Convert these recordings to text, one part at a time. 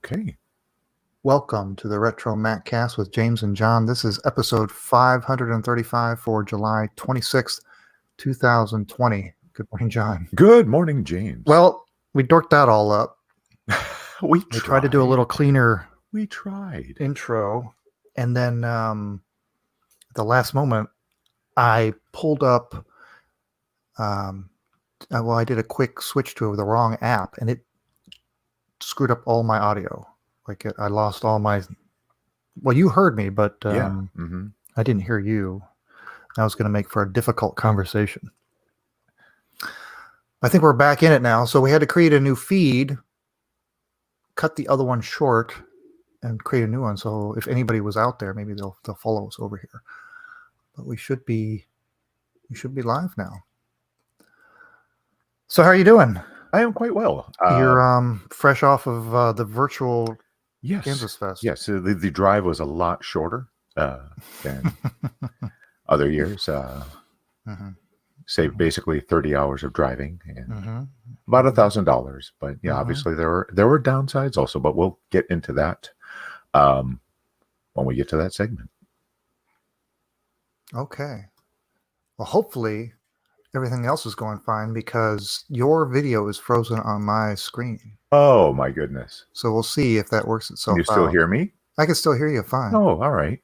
Okay. Welcome to the RetroMacCast with James and John. This is episode 535 for July 26th, 2020. Good morning, John. Good morning, James. Well, we dorked that all up. we tried to do a little cleaner We tried. intro. And then at the last moment, I pulled up, I did a quick switch to the wrong app, and it screwed up all my audio. I lost all my... Well, you heard me, but I didn't hear you. That was going to make for a difficult conversation. I think we're back in it now. So we had to create a new feed, cut the other one short, and create a new one. So if anybody was out there, maybe they'll follow us over here. But we should be live now. So how are you doing? I am quite well. You're fresh off of the virtual Kansas Fest. Yes, the drive was a lot shorter than other years. Saved basically 30 hours of driving and about $1,000. But yeah, obviously there were downsides also. But we'll get into that when we get to that segment. Okay. Well, hopefully everything else is going fine because your video is frozen on my screen. Oh my goodness! So we'll see if that works itself out. You still hear me? I can still hear you fine. Oh, all right.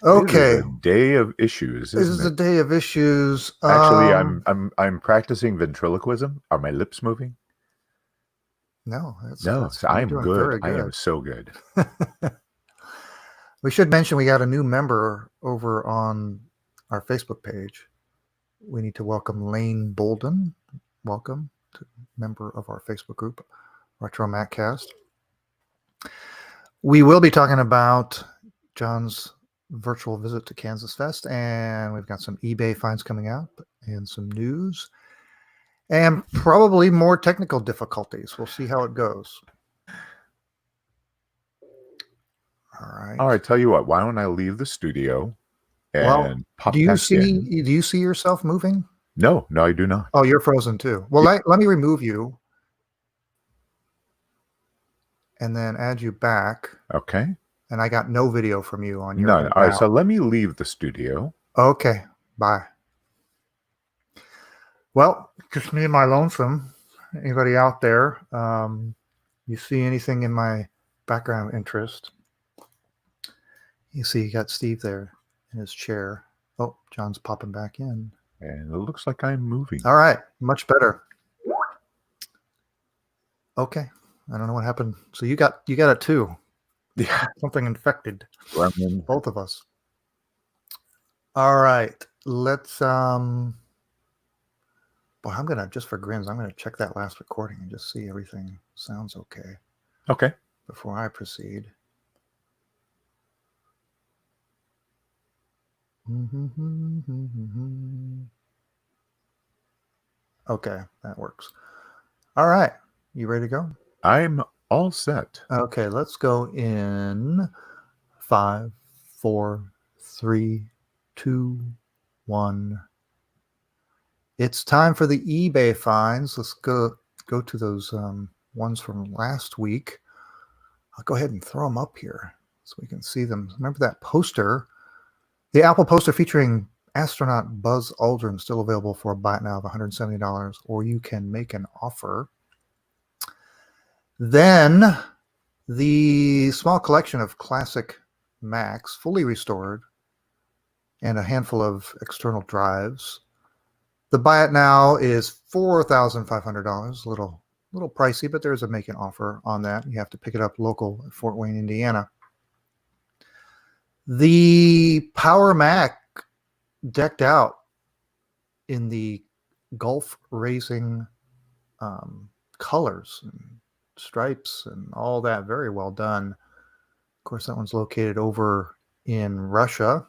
Okay. This is a day of issues. This is a day of issues. Actually, I'm practicing ventriloquism. Are my lips moving? No. I'm good. I am so good. We should mention we got a new member over on our Facebook page. We need to welcome Lane Bolden. Welcome to member of our Facebook group, RetroMacCast. We will be talking about John's virtual visit to Kansas Fest, and we've got some eBay finds coming out and some news and probably more technical difficulties. We'll see how it goes. All right. Tell you what, why don't I leave the studio and pop do you back in? Do you see yourself moving? No, I do not. Oh, you're frozen too. Well, let me remove you and then add you back. Okay. And I got no video from you on your No. All right, so let me leave the studio. Okay, bye. Well, just me and my lonesome. Anybody out there? You see anything in my background interest? You see, you got Steve there in his chair. Oh, John's popping back in. And it looks like I'm moving. All right, much better. Okay, I don't know what happened. So you got it too. Yeah, something infected. Both of us. All right, let's. Boy, I'm gonna just for grins. I'm gonna check that last recording and just see everything sounds okay. Okay. Before I proceed. Okay, that works. All right, you ready to go? I'm all set. Okay, let's go in 5, 4, 3, 2, 1. It's time for the eBay finds. Let's go to those ones from last week. I'll go ahead and throw them up here so we can see them. Remember that poster? The Apple poster featuring astronaut Buzz Aldrin, still available for a buy now of $170, or you can make an offer. Then the small collection of classic Macs, fully restored, and a handful of external drives. The buy it now is $4,500, a little pricey, but there's a make an offer on that. You have to pick it up local at Fort Wayne, Indiana. The Power Mac decked out in the Gulf Racing colors and stripes and all that. Very well done. Of course, that one's located over in Russia.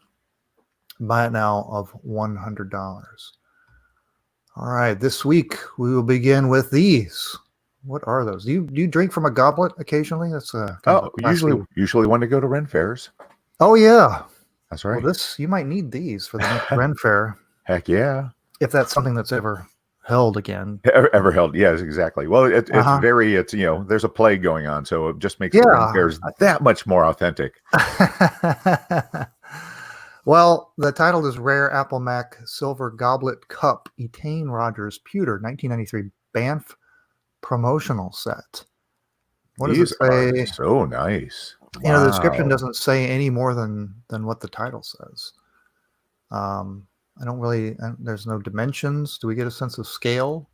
Buy it now of $100. All right, this week we will begin with these. What are those? Do you drink from a goblet occasionally? That's usually when to go to Ren fairs. Oh yeah, that's right. Well, you might need these for the next Ren fair. Heck yeah! If that's something that's ever held again. Ever held. Yes, exactly. Well, it's there's a play going on, so it just makes the ring Yeah. pairs that much more authentic. Well, the title is Rare Apple Mac Silver Goblet Cup Etane Rogers Pewter 1993 Banff Promotional Set. What does These it say? are so nice. The description Wow. doesn't say any more than what the title says. I don't really. There's no dimensions. Do we get a sense of scale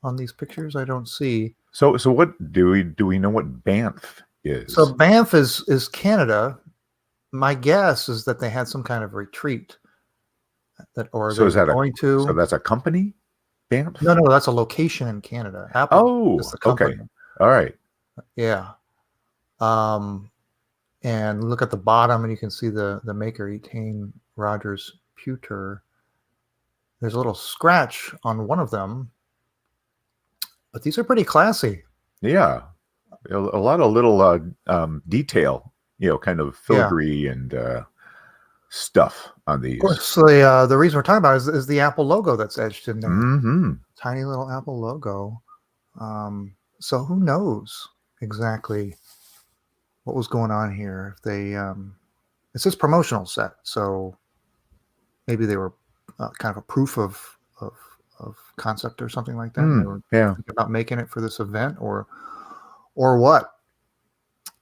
on these pictures? I don't see. So what do we know what Banff is? So Banff is Canada. My guess is that they had some kind of retreat that, or So they is were that going to. So that's a company, Banff? No, that's a location in Canada. Apple is the company. Okay. All right. Yeah. And look at the bottom, and you can see the maker, Etane Rogers Pewter. There's a little scratch on one of them, but these are pretty classy. Yeah, a lot of little detail, kind of filigree and stuff on these. Of course, the reason we're talking about is the Apple logo that's etched in there. Mm-hmm. Tiny little Apple logo. So who knows exactly what was going on here? If they, it's this promotional set, so maybe they were kind of a proof of concept or something like that. They were thinking about making it for this event, or what?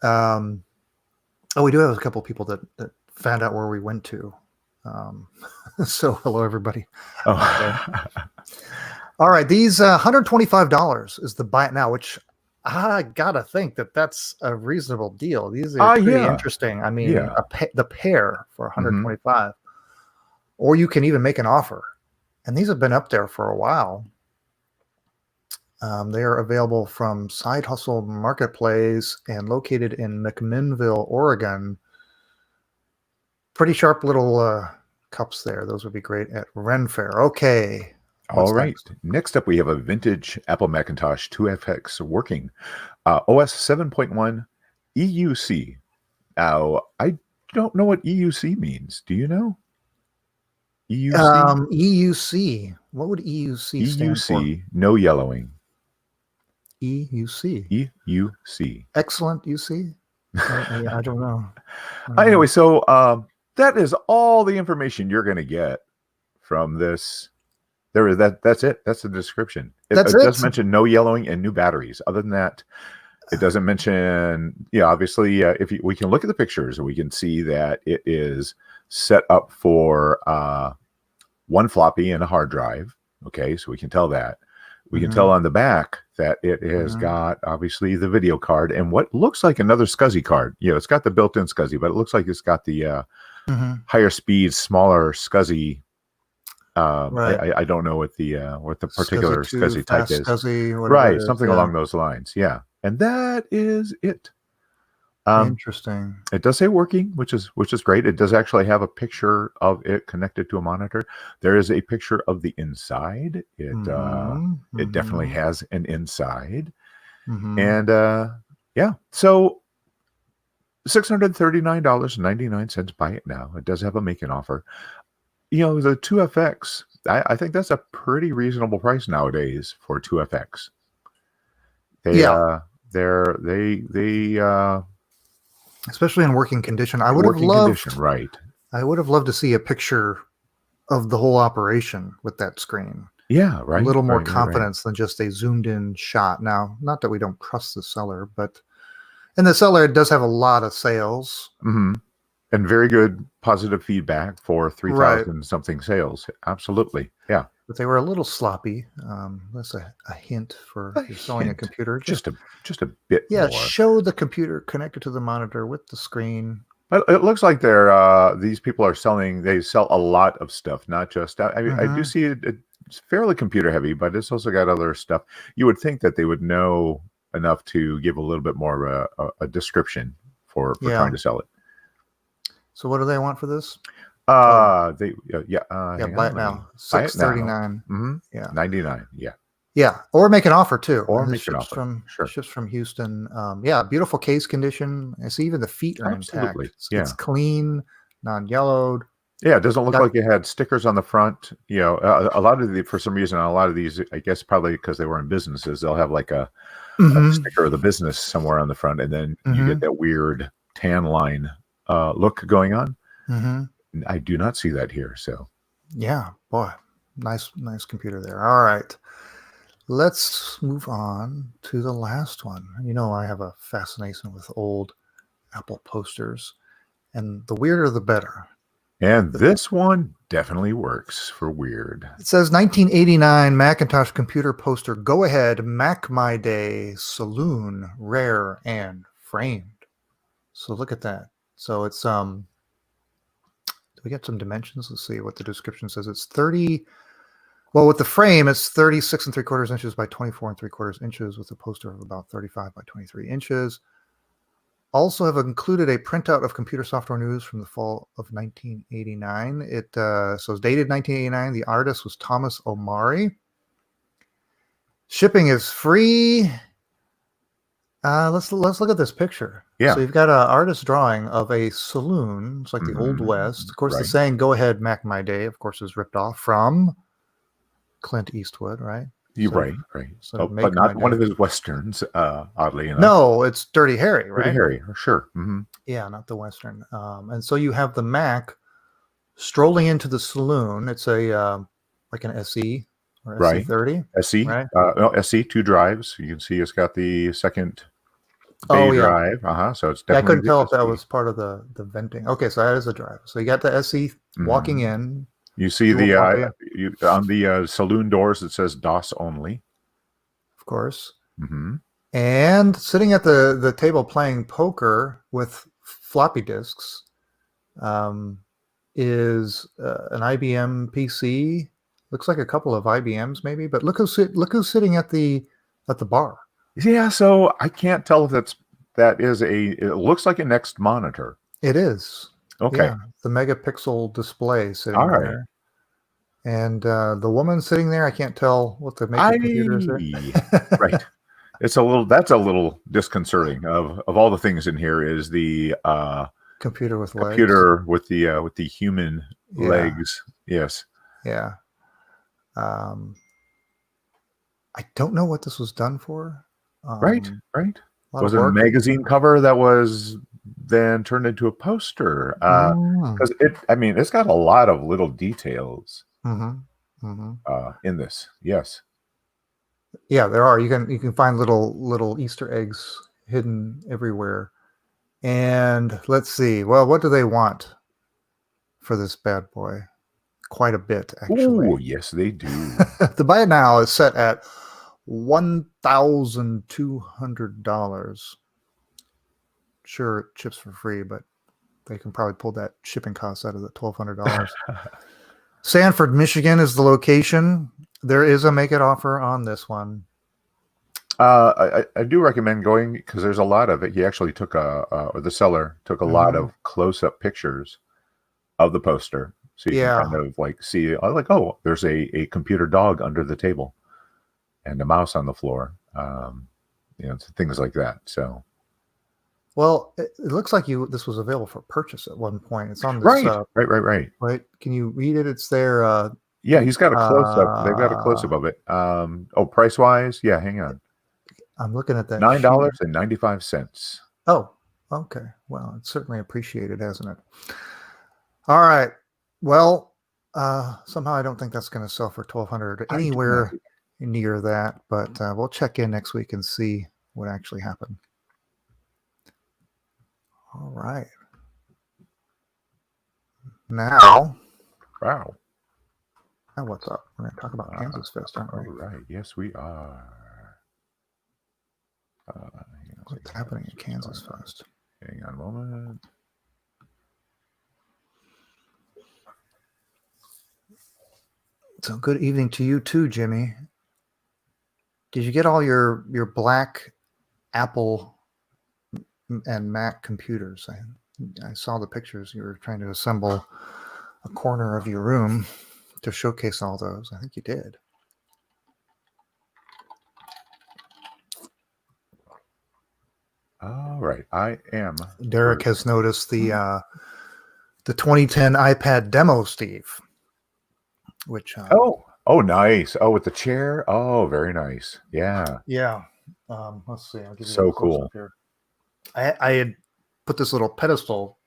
We do have a couple of people that found out where we went to. So hello, everybody. Oh. All right, these $125 is the buy it now, which I gotta think that's a reasonable deal. These are pretty interesting. I mean, the pair for $125, or you can even make an offer. And these have been up there for a while. They are available from Side Hustle Marketplace and located in McMinnville, Oregon. Pretty sharp little cups there. Those would be great at Ren Fair. Okay. All right. Next up, we have a vintage Apple Macintosh 2FX working OS 7.1 EUC. Now, I don't know what EUC means. Do you know? EUC? EUC. What would EUC stand for? EUC, no yellowing. EUC. EUC. Excellent UC? I don't know. Anyway, so that is all the information you're going to get from this. That's it. That's the description. It does mention no yellowing and new batteries. Other than that, it doesn't mention. Obviously, we can look at the pictures and we can see that it is set up for one floppy and a hard drive. Okay, so we can tell that. We can tell on the back that it has got obviously the video card and what looks like another SCSI card. It's got the built-in SCSI, but it looks like it's got the higher speed, smaller SCSI. Right. I don't know what the particular SCSI type is. SCSI, right, something along those lines. Yeah, and that is it. Interesting. It does say working, which is great. It does actually have a picture of it connected to a monitor. There is a picture of the inside. It definitely has an inside, and so $639.99. Buy it now. It does have a make an offer. The 2FX, I think that's a pretty reasonable price nowadays for 2FX. They especially in working condition. I would have loved to see a picture of the whole operation with that screen. Yeah, right. A little more confidence than just a zoomed in shot. Now, not that we don't trust the seller, but in the seller, it does have a lot of sales. And very good positive feedback for 3,000 something sales. Absolutely. Yeah. But they were a little sloppy. That's a hint for selling a computer. Just a bit more. Show the computer connected to the monitor with the screen. But it looks like these people are selling, they sell a lot of stuff, not just, I do see it's fairly computer heavy, but it's also got other stuff. You would think that they would know enough to give a little bit more of a description for trying to sell it. So what do they want for this? Buy it now. $639. Yeah. $99. Yeah. Yeah. Or make an offer too. Or make an offer. Ships from Houston. Beautiful case condition. I see even the feet are intact. Yeah. It's clean, non-yellowed. Yeah, it doesn't look like it had stickers on the front. You know, a lot of for some reason, a lot of these, I guess probably because they were in businesses, they'll have like a sticker of the business somewhere on the front, and then you get that weird tan line look going on. I do not see that here. So, yeah, boy, nice computer there. All right, let's move on to the last one. You know, I have a fascination with old Apple posters, and the weirder the better. and this one definitely works for weird. It says 1989 Macintosh computer poster. Go ahead, Mac My Day Saloon, rare and framed. So look at that. So it's do we get some dimensions? Let's see what the description says. It's 30. Well, with the frame, it's 36 3/4 inches by 24 3/4 inches with a poster of about 35 by 23 inches. Also have included a printout of computer software news from the fall of 1989. So it's dated 1989. The artist was Thomas Omari. Shipping is free. Let's look at this picture. Yeah. So you've got an artist drawing of a saloon. It's like the Old West. Of course, the saying "Go ahead, Mac My Day," of course, is ripped off from Clint Eastwood, right? You're right. So but not one of his westerns, oddly enough. No, it's Dirty Harry, right? Dirty Harry, sure. Yeah, not the western. And so you have the Mac strolling into the saloon. It's a like an SE or SE30. SE, right? No, SE, 2 drives. You can see it's got the second bay drive. So it's definitely. I couldn't tell if that was part of the venting. Okay, so that is a drive. So you got the SE walking in. You see the on the saloon doors, it says DOS only. Of course. And sitting at the table playing poker with floppy disks is an IBM PC. Looks like a couple of IBMs maybe, but look who's sitting at the bar. Yeah, so I can't tell if that is it looks like a Next monitor. It is. Okay. Yeah, the megapixel display sitting All right. there. And the woman sitting there, I can't tell what the computer is there. Right. That's a little disconcerting. Of all the things in here is the computer with legs. Computer with the human legs. Yes. Yeah. I don't know what this was done for. Right. Was it a magazine cover that was then turned into a poster? Because it's got a lot of little details in this. Yes. Yeah, there are. You can find little Easter eggs hidden everywhere. And let's see. Well, what do they want for this bad boy? Quite a bit, actually. Oh, yes, they do. The buy it now is set at $1,200. Sure, it ships for free, but they can probably pull that shipping cost out of the $1,200. Sanford, Michigan is the location. There is a make it offer on this one. I do recommend going because there's a lot of it. He actually took or the seller took a lot of close-up pictures of the poster, so you can kind of like see, there's a computer dog under the table, and a mouse on the floor, things like that. So, well, it looks like this was available for purchase at one point. It's on this, right. Can you read it? It's there. Yeah, he's got a close up. They've got a close up of it. Price wise, yeah. Hang on. I'm looking at that. $9.95. Oh, okay. Well, it's certainly appreciated, hasn't it? All right. Well, somehow I don't think that's going to sell for $1,200 anywhere near that, but we'll check in next week and see what actually happened. All right. Now, wow. Now what's up? We're going to talk about Kansas Fest, aren't we? All right. Yes, we are. What's happening at Kansas Fest? Hang on a moment. So good evening to you too, Jimmy. Did you get all your black Apple and Mac computers? I saw the pictures. You were trying to assemble a corner of your room to showcase all those. I think you did. All right, I am. Derek has noticed the the 2010 iPad demo, Steve. Which oh, nice. Oh, with the chair. Oh, very nice. Yeah. Yeah. Let's see. I'll give you So a close cool. up here. I had put this little pedestal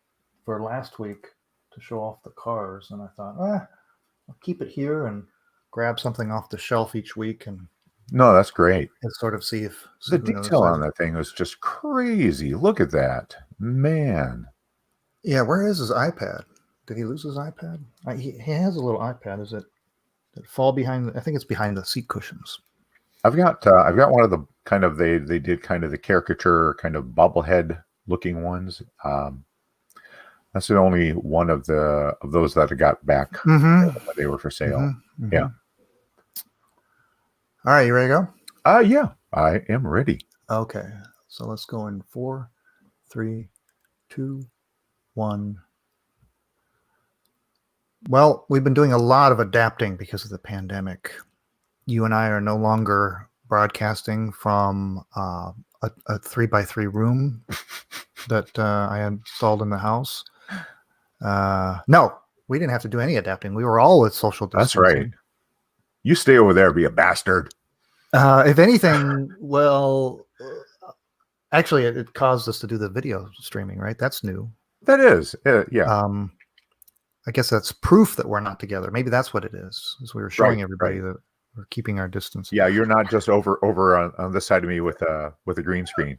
for last week to show off the cars, and I thought, I'll keep it here and grab something off the shelf each week and No, that's great. sort of see if The detail on that thing was just crazy. Look at that, man. Yeah, where is his iPad? Did he lose his iPad? He has a little iPad. Is it? Did it fall behind? I think it's behind the seat cushions. I've got one of the kind of they did kind of the caricature kind of bobblehead looking ones. That's the only one of those that I got back. They were for sale. Yeah. All right, you ready to go? Yeah, I am ready. Okay, so let's go in 4, 3, 2, 1. Well, we've been doing a lot of adapting because of the pandemic. You and I are no longer broadcasting from a 3x3 room that I installed in the house. No, we didn't have to do any adapting. We were all with social distancing. That's right. You stay over there, be a bastard. If anything, well, actually, it caused us to do the video streaming, right? That's new. That is, yeah. I guess that's proof that we're not together. Maybe that's what it is. Is we were showing everybody that we're keeping our distance. Yeah, you're not just over on this side of me with a green screen.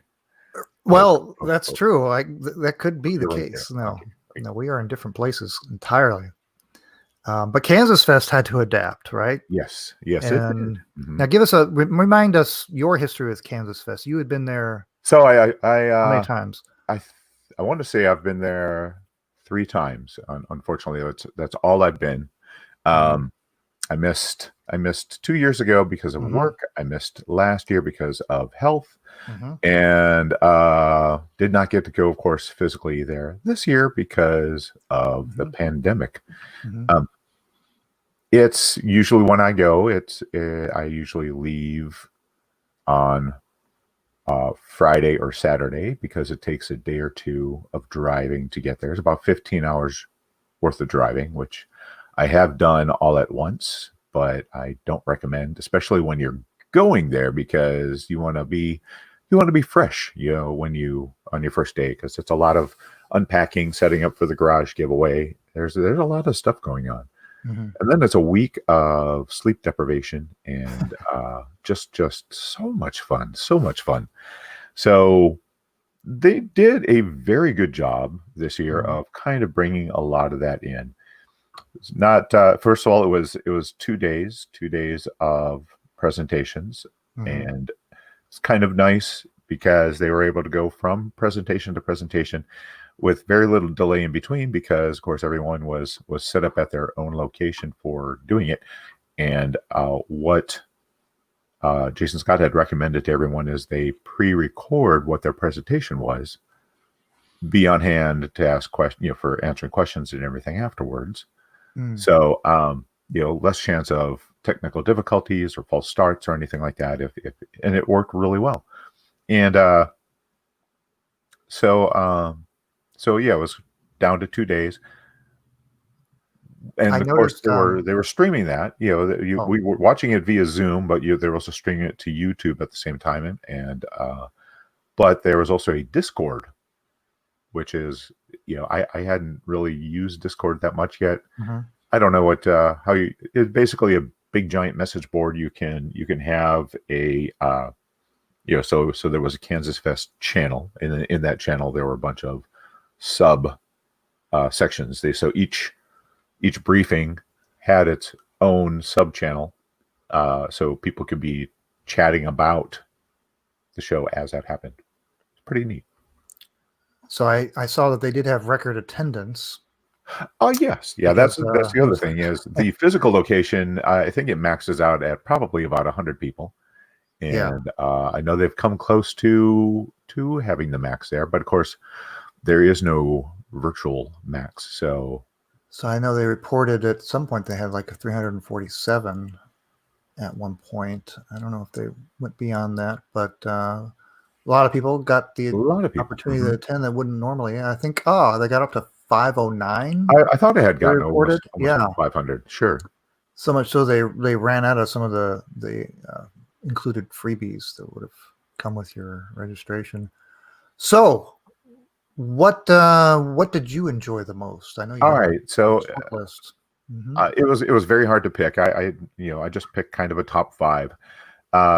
Well, that's true. That could be the case. No, we are in different places entirely. But Kansas Fest had to adapt, right? Yes, it did. Now, remind us your history with Kansas Fest. You had been there. So how many times? I want to say I've been there 3 times. Unfortunately, that's all I've been. I missed 2 years ago because of work. I missed last year because of health, and did not get to go, of course, physically there this year because of the pandemic. It's usually when I go, I usually leave on Friday or Saturday because it takes a day or two of driving to get there. It's about 15 hours worth of driving, which I have done all at once, but I don't recommend, especially when you're going there, because you want to be fresh, when on your first day, because it's a lot of unpacking, setting up for the garage giveaway. There's a lot of stuff going on. And then it's a week of sleep deprivation and just so much fun. So they did a very good job this year of kind of bringing a lot of that in. It's not first of all, it was 2 days of presentations, and it's kind of nice because they were able to go from presentation to presentation with very little delay in between, because of course everyone was set up at their own location for doing it. And what Jason Scott had recommended to everyone is they pre-record what their presentation was, be on hand to ask questions, for answering questions and everything afterwards. So less chance of technical difficulties or false starts or anything like that. And it worked really well. And so yeah, it was down to 2 days, and of course they were streaming that. We were watching it via Zoom, but they were also streaming it to YouTube at the same time. And but there was also a Discord, which is I hadn't really used Discord that much yet. I don't know it's basically a big giant message board. You can have a so there was a Kansas Fest channel, and in that channel there were a bunch of sub sections. So each briefing had its own sub channel, so people could be chatting about the show as that happened. It's pretty neat. So I saw that they did have record attendance. Oh yes, yeah. That's the other thing is the physical location. I think it maxes out at probably about 100 people, and I know they've come close to having the max there, but of course there is no virtual max. So I know they reported at some point they had like a 347 at one point. I don't know if they went beyond that, but a lot of people got the opportunity to attend that wouldn't normally. I think they got up to 509. I thought it had gotten reported. almost 500. Sure. So much so they ran out of some of the included freebies that would have come with your registration. So, what did you enjoy the most? I know you All have right. So a list. it was very hard to pick. I just picked kind of a top 5.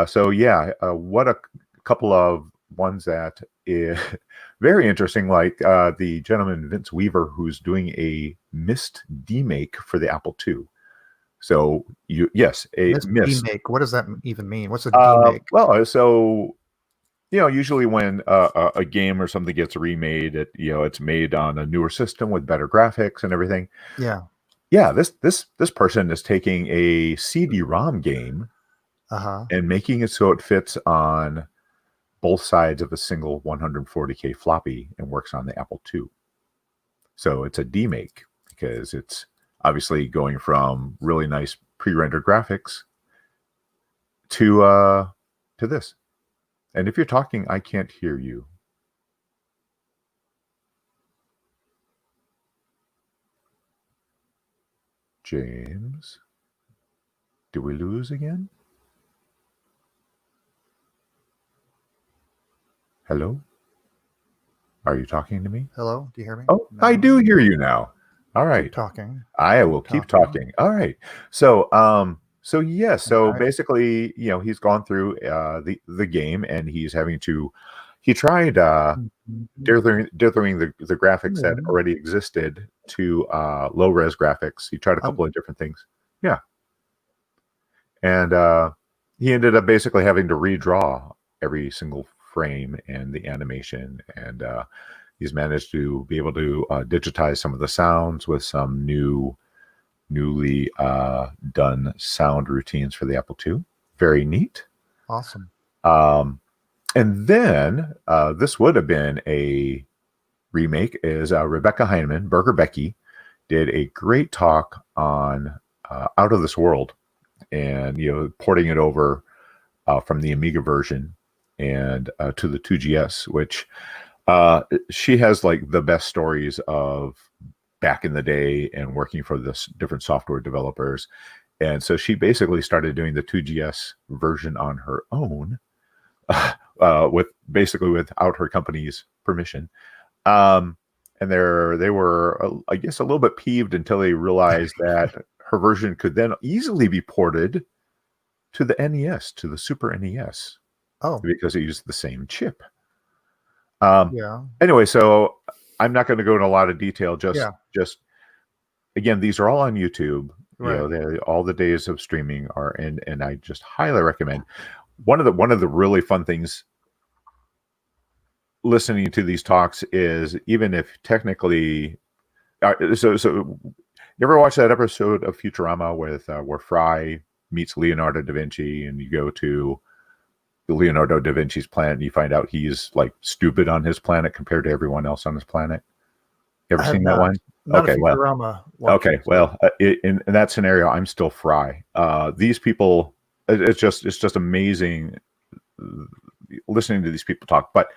So yeah, what a couple of ones that is very interesting, like the gentleman Vince Weaver, who's doing a Myst demake for the Apple II. So a Myst demake. What does that even mean? What's a demake? Well, so usually when a game or something gets remade, it's made on a newer system with better graphics and everything. Yeah. This person is taking a CD-ROM game and making it so it fits on both sides of a single 140K floppy and works on the Apple II. So it's a demake because it's obviously going from really nice pre-rendered graphics to this. And if you're talking, I can't hear you. James, do we lose again? Hello? Are you talking to me? Hello? Do you hear me? Oh, no. I do hear you now. All right. Keep talking. I will keep talking. All right. So, basically, he's gone through the game and he's having to. He tried dithering the graphics that already existed to low res graphics. He tried a couple of different things. Yeah. And he ended up basically having to redraw every single frame and the animation, and he's managed to be able to digitize some of the sounds with some newly done sound routines for the Apple II. Very neat. Awesome. And then this would have been a remake. Is Rebecca Heinemann, Burger Becky, did a great talk on Out of This World, and porting it over from the Amiga version and to the 2GS, which she has like the best stories of back in the day and working for this different software developers. And so she basically started doing the 2GS version on her own, without her company's permission. And they were, I guess, a little bit peeved until they realized that her version could then easily be ported to the NES, to the Super NES. Oh, because it used the same chip. Yeah. Anyway, so I'm not going to go into a lot of detail. Just again, these are all on YouTube. Right. All the days of streaming are, and I just highly recommend. One of the really fun things listening to these talks is, even if technically, so you ever watch that episode of Futurama with where Fry meets Leonardo da Vinci, and you go to Leonardo da Vinci's planet and you find out he's like stupid on his planet compared to everyone else on his planet? You ever seen that one? Okay, well, in that scenario, I'm still Fry. These people, it's just amazing listening to these people talk. But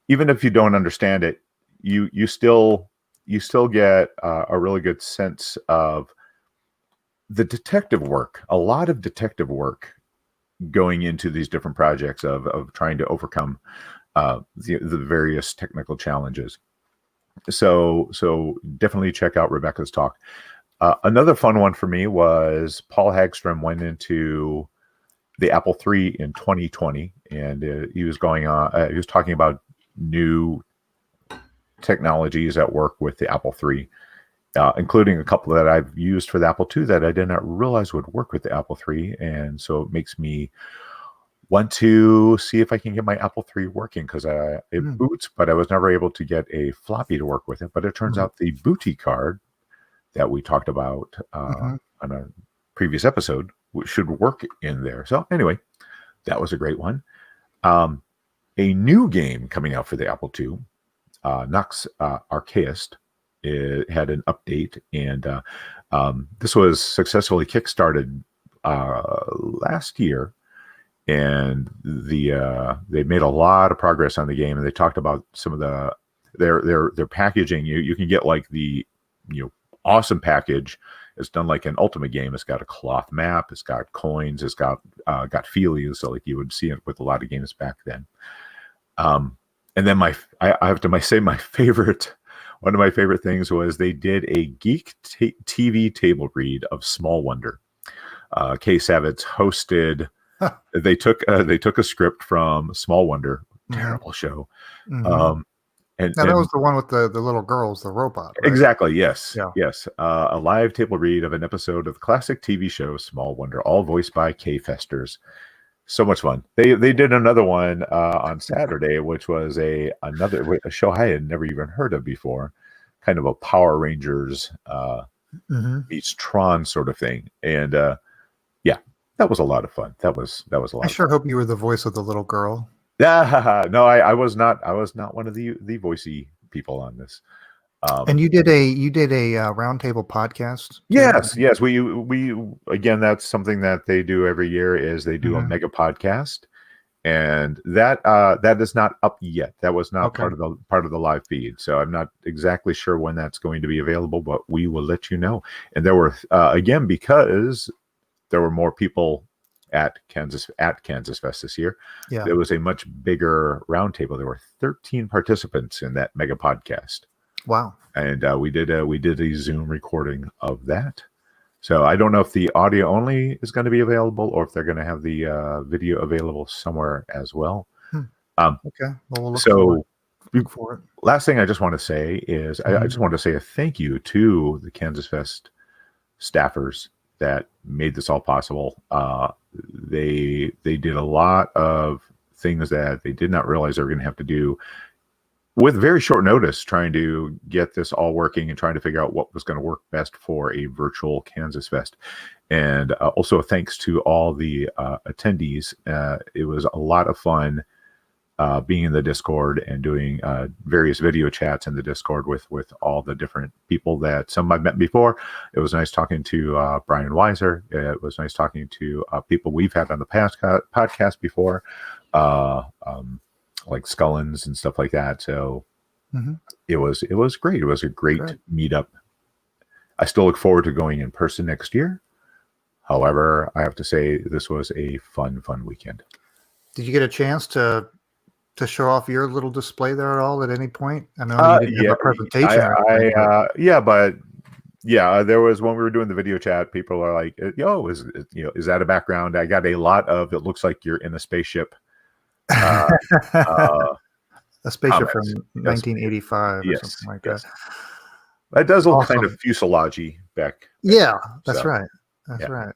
even if you don't understand it, you still get a really good sense of the detective work. A lot of detective work going into these different projects of trying to overcome the various technical challenges. So definitely check out Rebecca's talk. Another fun one for me was Paul Hagstrom went into the Apple III in 2020, and he was he was talking about new technologies that work with the Apple III, including a couple that I've used for the Apple II that I did not realize would work with the Apple III. And so it makes me want to see if I can get my Apple III working, because it boots, but I was never able to get a floppy to work with it. But it turns out the Booty card that we talked about on a previous episode should work in there. So anyway, that was a great one. A new game coming out for the Apple II, Nux Archaist, it had an update, and this was successfully kickstarted last year, and they made a lot of progress on the game, and they talked about some of the their packaging. You can get like the awesome package. It's done like an Ultimate game. It's got a cloth map. It's got coins. It's got feelies, so like you would see it with a lot of games back then. And then I have to say my favorite. One of my favorite things was they did a geek TV table read of Small Wonder. Kay Savitz hosted. They took a script from Small Wonder, terrible show. Mm-hmm. And that was the one with the little girls, the robot. Right? Exactly. Yes. Yeah. Yes. A live table read of an episode of the classic TV show Small Wonder, all voiced by Kay Festers. So much fun. They did another one on Saturday, which was a show I had never even heard of before, kind of a Power Rangers meets Tron sort of thing, and that was a lot of fun. That was a lot. I sure hope you were the voice of the little girl. No, I was not. I was not one of the voicey people on this. And you did a roundtable podcast. Yes. We again, that's something that they do every year. Is they do a mega podcast, and that is not up yet. That was not part of the live feed. So I'm not exactly sure when that's going to be available, but we will let you know. And there were again, because there were more people at Kansas Fest this year. Yeah. There was a much bigger roundtable. There were 13 participants in that mega podcast. Wow. And we did a Zoom recording of that. So I don't know if the audio only is going to be available or if they're going to have the video available somewhere as well. Okay. Well, we'll look for it. Last thing I just want to say is I just want to say a thank you to the Kansas Fest staffers that made this all possible. They did a lot of things that they did not realize they were going to have to do with very short notice, trying to get this all working and trying to figure out what was going to work best for a virtual Kansas Fest. And also thanks to all the attendees. It was a lot of fun being in the Discord and doing various video chats in the Discord with all the different people that some I've met before. It was nice talking to Brian Weiser. It was nice talking to people we've had on the past podcast before, like Scullins and stuff like that. So it was great. It was a great meetup. I still look forward to going in person next year. However, I have to say this was a fun weekend. Did you get a chance to show off your little display there at all at any point? I know you didn't have a presentation. There was when we were doing the video chat, people are like, "Yo, is that a background?" I got a lot of. It looks like you're in a spaceship. A spaceship from 1985 or something like that. That does look kind of fuselage back. Yeah, that's right. That's right.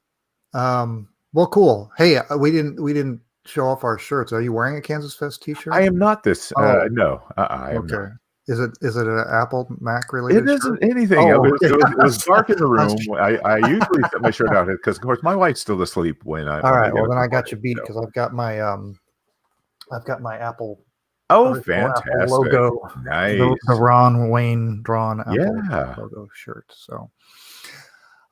Well, cool. Hey, we didn't show off our shirts. Are you wearing a Kansas Fest t-shirt? I am not this. No. I am okay. Not. Is it an Apple Mac related? It isn't anything. It was dark in the room. I usually set my shirt out because, of course, my wife's still asleep when I. All right. Well, then I got you beat because I've got my Apple. Oh, fantastic! Apple logo. Nice. The Ron Wayne drawn Apple logo shirt. So,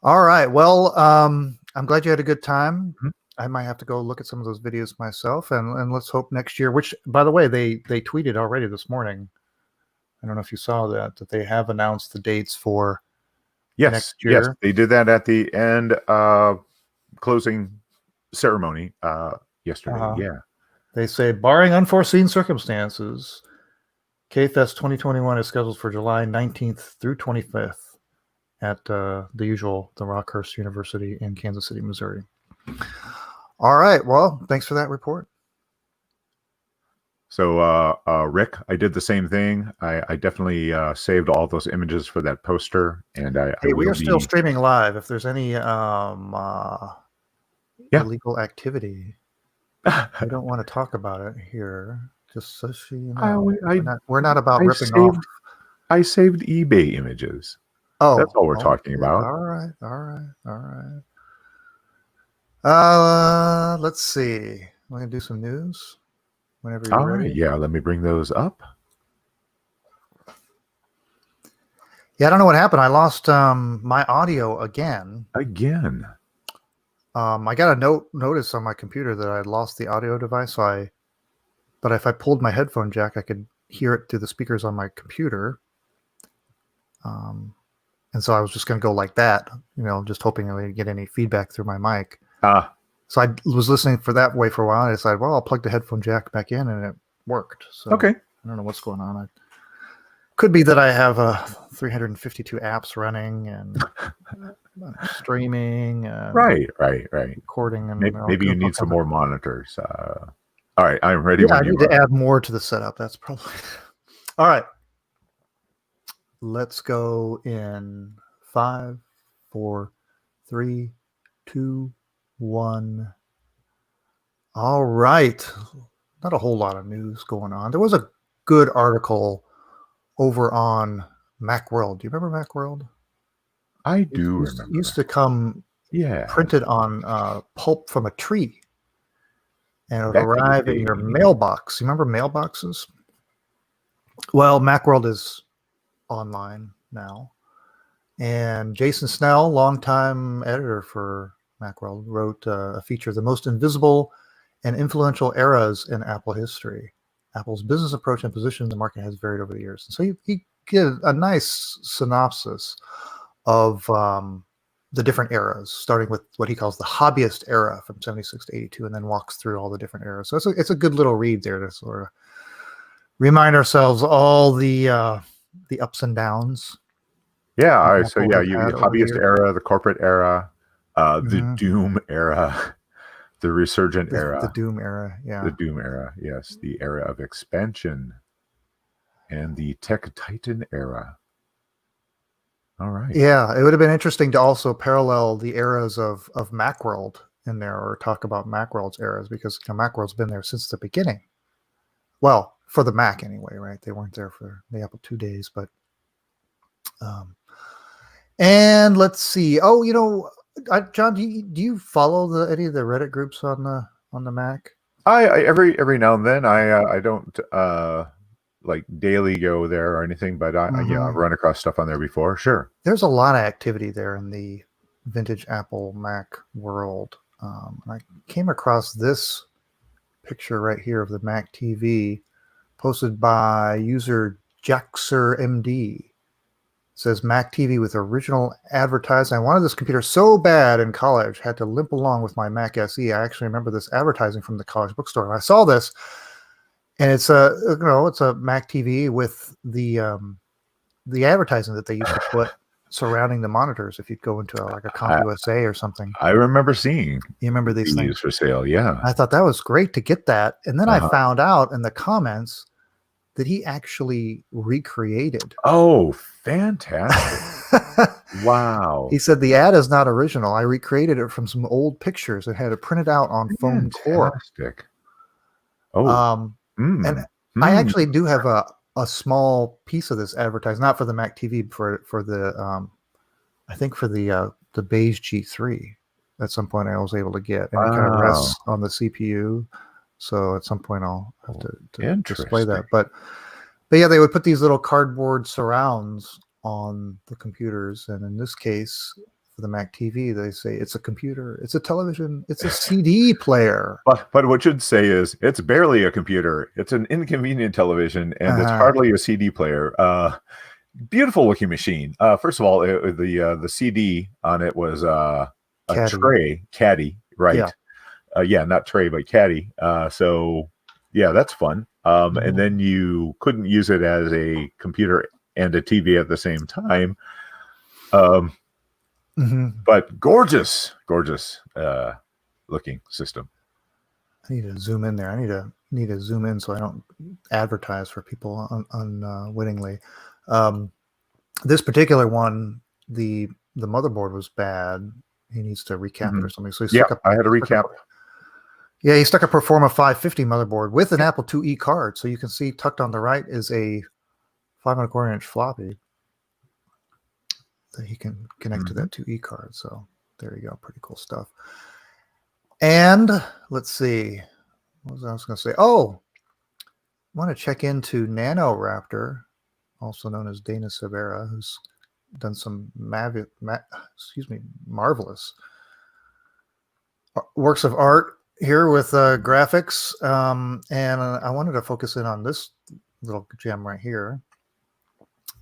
all right. Well, I'm glad you had a good time. Mm-hmm. I might have to go look at some of those videos myself, and let's hope next year. Which, by the way, they tweeted already this morning. I don't know if you saw that they have announced the dates for next year. Yes, they did that at the end closing ceremony yesterday. Yeah. They say, barring unforeseen circumstances, K-Fest 2021 is scheduled for July 19th through 25th at the Rockhurst University in Kansas City, Missouri. All right. Well, thanks for that report. So, Rick, I did the same thing. I definitely saved all those images for that poster, and we are still streaming live. If there's any illegal activity, I don't want to talk about it here. Just so you know, we're not about ripping off. I saved eBay images. Oh, that's all we're talking about. All right. Let's see. We're gonna do some news. Whenever you're ready. Right, yeah, let me bring those up. Yeah, I don't know what happened. I lost my audio again. I got a notice on my computer that I lost the audio device. But if I pulled my headphone jack, I could hear it through the speakers on my computer. And so I was just going to go like that, just hoping I would get any feedback through my mic. So I was listening for that way for a while. And I decided, well, I'll plug the headphone jack back in, and it worked. So Okay. I don't know what's going on. Could be that I have 352 apps running and streaming. Right. Recording. And maybe you need some more monitors. All right, I'm ready. Yeah, I need to add more to the setup. That's probably all right. Let's go in 5, 4, 3, 2, 1. All right. Not a whole lot of news going on. There was a good article over on Macworld. Do you remember Macworld? I do remember. It used to come printed on pulp from a tree. And it would arrive in your mailbox. You remember mailboxes? Well, Macworld is online now. And Jason Snell, longtime editor for Macworld, wrote a feature, The Most Invisible and Influential Eras in Apple History. Apple's business approach and position in the market has varied over the years. And so he gives a nice synopsis of the different eras, starting with what he calls the hobbyist era from 76 to 82, and then walks through all the different eras. So it's a good little read there to sort of remind ourselves all the ups and downs. Yeah. All right. So you hobbyist era, the corporate era, the Doom era, the resurgent era. The Doom era, yeah. The Doom era, yes. The era of expansion. And the Tech Titan era. All right. Yeah, it would have been interesting to also parallel the eras of Macworld in there, or talk about Macworld's eras, because Macworld's been there since the beginning. Well, for the Mac anyway, right? They weren't there for the Apple II days, but and let's see. Oh, John, do you follow any of the Reddit groups on the Mac? I every now and then I don't like daily go there or anything, but I've run across stuff on there before. Sure. There's a lot of activity there in the vintage Apple Mac world. I came across this picture right here of the Mac TV posted by user Jaxer MD. It says Mac TV with original advertising. I wanted this computer so bad in college, had to limp along with my Mac SE. I actually remember this advertising from the college bookstore, and I saw this, and it's a Mac TV with the advertising that they used to put surrounding the monitors. If you'd go into a CompUSA or something, I remember seeing. You remember these things for sale? Yeah, I thought that was great to get that, and then I found out in the comments that he actually recreated. Oh, fantastic. Wow. He said the ad is not original. I recreated it from some old pictures and had it printed out on foam core. Oh. I actually do have a small piece of this advertising, not for the Mac TV, for the I think for the beige G3. At some point I was able to get, and it kind of rests on the CPU. So at some point I'll have to display that. But yeah, they would put these little cardboard surrounds on the computers. And in this case, for the Mac TV, they say it's a computer, it's a television, it's a CD player. But what you'd say is it's barely a computer. It's an inconvenient television, and it's hardly a CD player. Beautiful looking machine. First of all, the CD on it was a caddy, right? Yeah. Not tray, but caddy. So yeah, that's fun. And then you couldn't use it as a computer and a TV at the same time. But gorgeous looking system. I need to zoom in there. I need to zoom in so I don't advertise for people unwittingly. This particular one, the motherboard was bad. He needs to recap it or something. So I had a recap. Yeah, he stuck a Performa 550 motherboard with an Apple IIe card. So you can see tucked on the right is a 5.25-inch floppy that he can connect to that 2E card. So there you go. Pretty cool stuff. And let's see. What was I going to say? Oh, I want to check into NanoRaptor, also known as Dana Severa, who's done some marvelous works of art here with graphics. And I wanted to focus in on this little gem right here.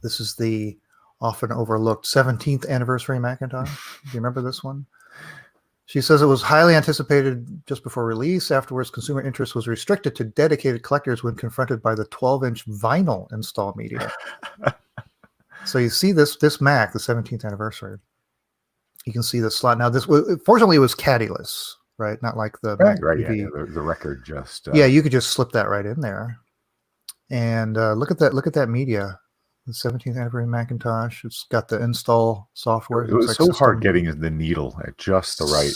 This is the often overlooked 17th anniversary Macintosh. Do you remember this one? She says it was highly anticipated just before release. Afterwards, consumer interest was restricted to dedicated collectors when confronted by the 12-inch vinyl install media. So you see this Mac, the 17th anniversary. You can see the slot. Now, fortunately, it was caddy-less, right? Not like the Mac TV. Yeah, the record just... yeah, you could just slip that right in there. And look at that media. The 17th anniversary Macintosh. It's got the install software. It was so hard getting the needle at just the right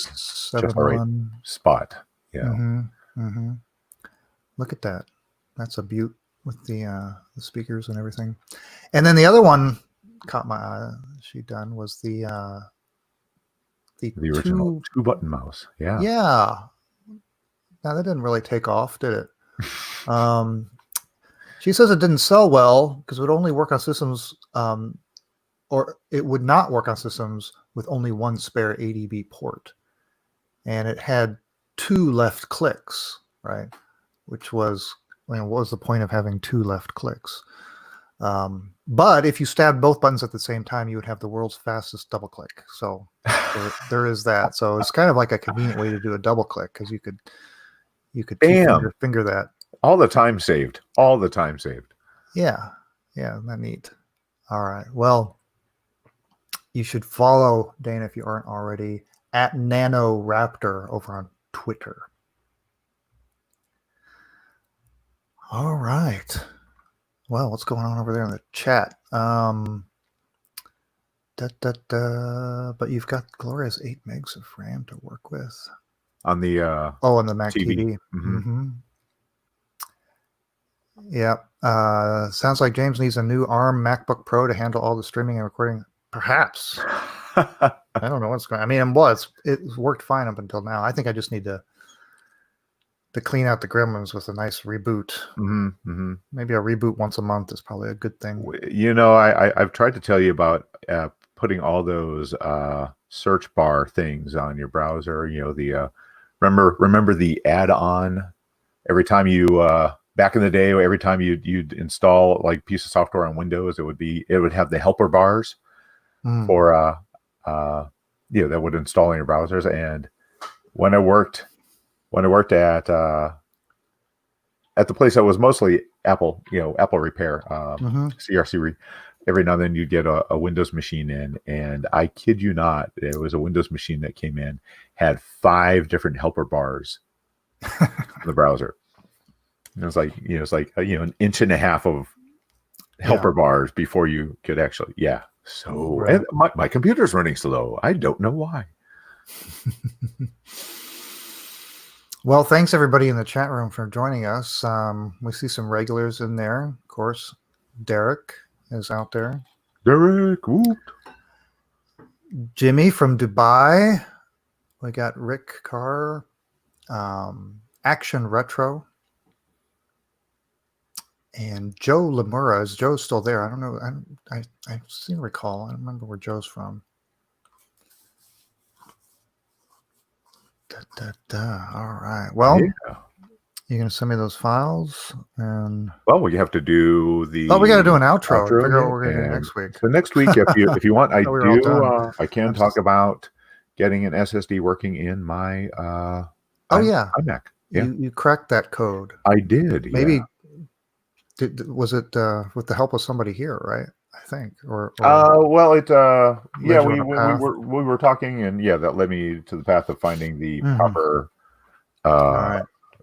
spot. Yeah. Look at that. That's a beaut with the speakers and everything. And then the other one caught my eye. She done was the original two-button mouse. Yeah. Yeah. Now that didn't really take off, did it? She says it didn't sell well because it would only work on systems, or it would not work on systems with only one spare ADB port. And it had 2 left clicks, right? Which was, what was the point of having 2 left clicks? But if you stabbed both buttons at the same time, you would have the world's fastest double click. So there is that. So it's kind of like a convenient way to do a double click because you could finger that. All the time saved. Yeah. Isn't that neat? All right. Well, you should follow Dana if you aren't already at NanoRaptor over on Twitter. All right. Well, what's going on over there in the chat? But you've got glorious 8 megs of RAM to work with. On the on the Mac TV. Yeah. Sounds like James needs a new ARM MacBook Pro to handle all the streaming and recording. Perhaps. I don't know what's going on. I mean, it's worked fine up until now. I think I just need to clean out the gremlins with a nice reboot. Maybe a reboot once a month is probably a good thing. I've tried to tell you about putting all those search bar things on your browser. The remember the add-on every time you back in the day, every time you'd install like a piece of software on Windows, it would have the helper bars for that would install in your browsers. And when I worked at the place that was mostly Apple repair, CRC, every now and then you'd get a Windows machine in, and I kid you not, it was a Windows machine that came in, had 5 different helper bars in the browser. It was like an inch and a half of helper bars before you could actually, So right. And my computer's running slow. I don't know why. Well, thanks everybody in the chat room for joining us. We see some regulars in there. Of course, Derek is out there. Derek, whoop. Jimmy from Dubai. We got Rick Carr, Action Retro, and Joe Lemura. Is Joe still there? I don't know. I seem to recall. I don't remember where Joe's from. All right. Well, you're going to send me those files, and we have to do the. Oh, we got to do an outro. Figure out what we're going to do next week. So next week, if you want, I can talk about getting an SSD working in my iMac. Yeah, you cracked that code. I did. Maybe. Was it with the help of somebody here, right? I think, we were talking, and that led me to the path of finding the proper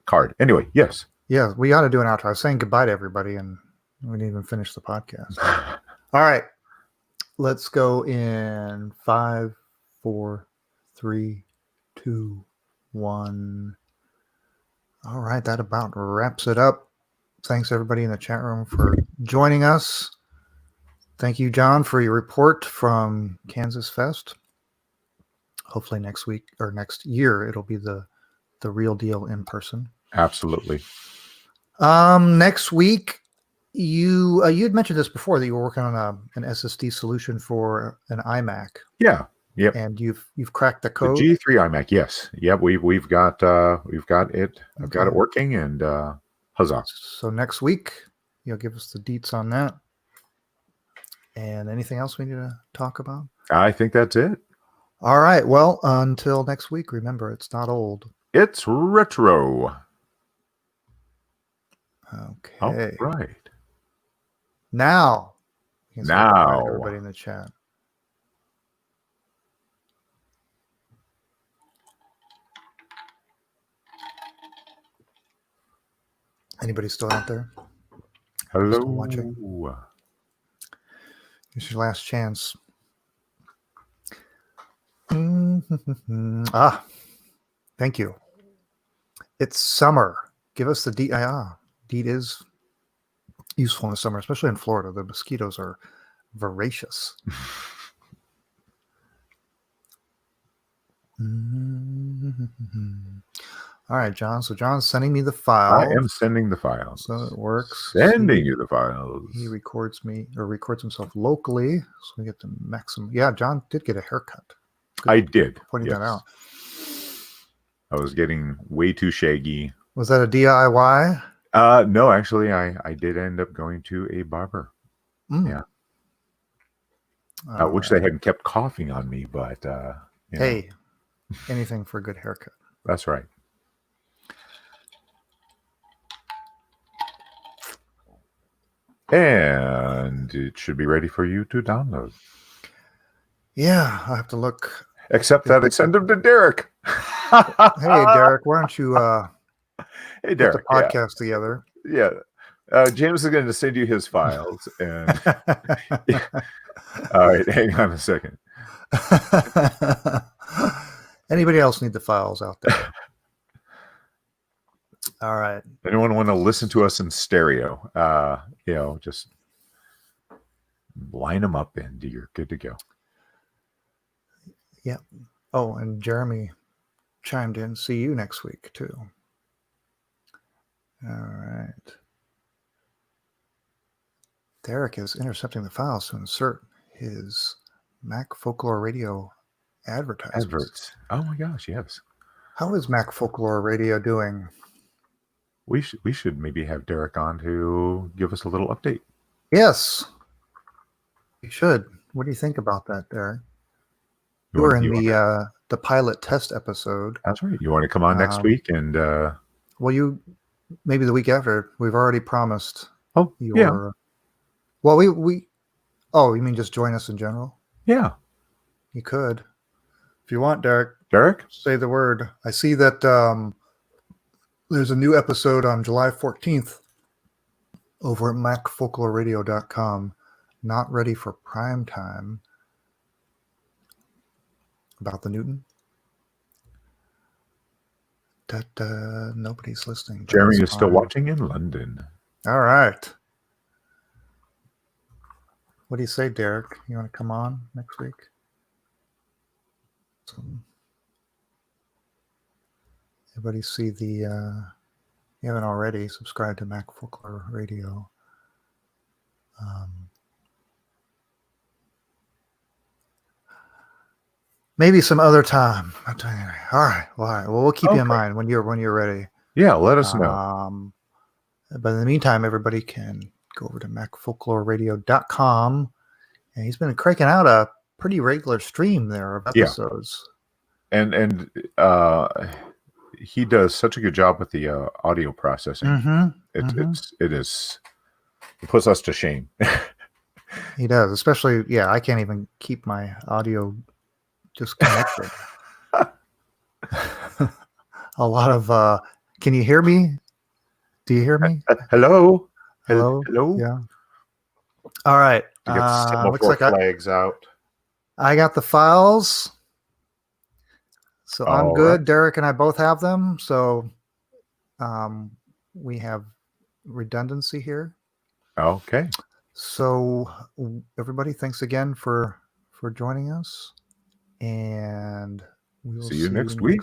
card. Anyway, yes. Yeah, we ought to do an outro. I was saying goodbye to everybody, and we didn't even finish the podcast. All right, let's go in 5, 4, 3, 2, 1. All right, that about wraps it up. Thanks everybody in the chat room for joining us. Thank you, John, for your report from Kansas Fest. Hopefully next week or next year it'll be the real deal in person. Absolutely. Next week, you had mentioned this before that you were working on an SSD solution for an iMac. Yeah. Yep. And you've cracked the code. The G3 iMac. Yes. Yep. We've got it. I've got it working, and huzzah. So next week you'll give us the deets on that. And anything else we need to talk about? I think that's it. All right. Well, until next week, remember, it's not old. It's retro. Okay. All right. Now, you can say goodbye to Now. everybody in the chat. Anybody still out there? Hello. Still watching? Here's your last chance. Thank you. It's summer. Give us the deed. Deed is useful in the summer, especially in Florida. The mosquitoes are voracious. All right, John. So John's sending me the file. I am sending the files. So it works. Sending you the files. He records me or records himself locally, so we get the maximum. Yeah, John did get a haircut. I did. Pointing that out. I was getting way too shaggy. Was that a DIY? No, actually, I did end up going to a barber. Yeah. I wish they hadn't kept coughing on me, but hey, anything for a good haircut. That's right. And it should be ready for you to download. Yeah, I have to look. Except that I send them to Derek. Hey, Derek, why don't you hey, Derek, put the podcast together? Yeah. James is going to send you his files. And all right, hang on a second. Anybody else need the files out there? All right. Anyone want to listen to us in stereo? Just line them up and you're good to go. Yeah. Oh, and Jeremy chimed in. See you next week, too. All right. Derek is intercepting the files to insert his Mac Folklore Radio advertisements. Oh my gosh, yes. How is Mac Folklore Radio doing? We should maybe have Derek on to give us a little update. Yes, we should. What do you think about that, Derek? You were in the pilot test episode. That's right. You want to come on next week and well, maybe the week after. We've already promised. Oh, yeah. Well, we. Oh, you mean just join us in general? Yeah, you could, if you want, Derek. Derek, say the word. I see that there's a new episode on July 14th over at MacFolkloreRadio.com. Not ready for prime time. About the Newton. Nobody's listening. Jeremy is still watching in London. All right. What do you say, Derek? You want to come on next week? Everybody see the... you haven't already subscribed to Mac Folklore Radio. Maybe some other time. All right. Well, we'll keep you in mind when you're ready. Yeah, let us know. But in the meantime, everybody can go over to MacFolkloreRadio.com, and he's been cranking out a pretty regular stream there of episodes. Yeah. And he does such a good job with the audio processing. It puts us to shame. He does, especially I can't even keep my audio just connected. A lot of can you hear me? Do you hear me? Hello. Yeah. All right. Looks like flags out. I got the files. So I'm good. Right. Derek and I both have them. So we have redundancy here. Okay. So everybody, thanks again for joining us. And we'll see you next week.